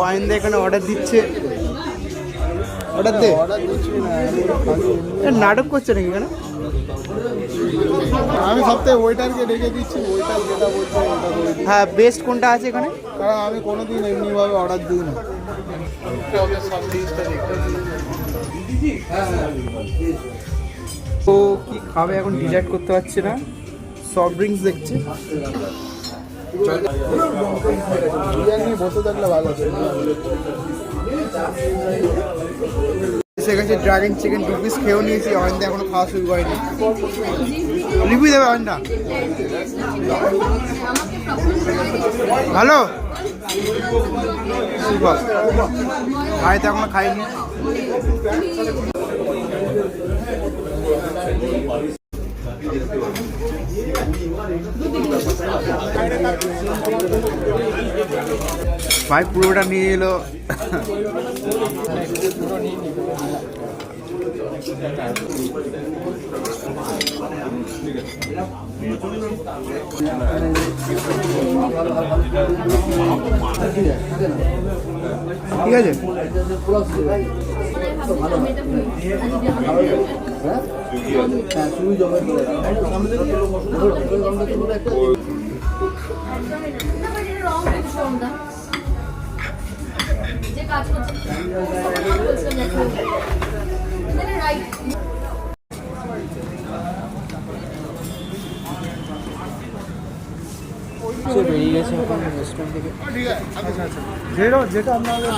আইন্দা এখানে অর্ডার দিচ্ছে। অর্ডার দে। নাটক করছে নাকি এখানে? আমি সপ্তাহে ওয়েটারকে রেখে দিচ্ছি, ওয়েটার যেটা বলছে ওটা করে দিই। হ্যাঁ, বেস্ট কোনটা আছে এখানে? কারণ আমি কোনোদিন এমনিভাবে অর্ডার দিই না। সব জিনিসটা দেখতে ও কি খাবে এখন ডিসাইড করতে পারছে না। সফট ড্রিঙ্কস দেখছে। বিরিয়ানি বসে থাকলে ভালো আছে। এসে গেছে ড্রাগন চিকেন 2 পিস খেয়েও নিয়েছি। অয়ন্দা এখনো খাওয়া শুরু করেনি। রিভিউ দেবে অয়ন্দা? ভালো, সুপার। ভাই তো এখনো খাইনি। ভাই পুরোটা নিয়ে এলো। ঠিক আছে, বেরিয়ে গেছে এখন রেস্টুরেন্ট থেকে। যেটা আপনাদের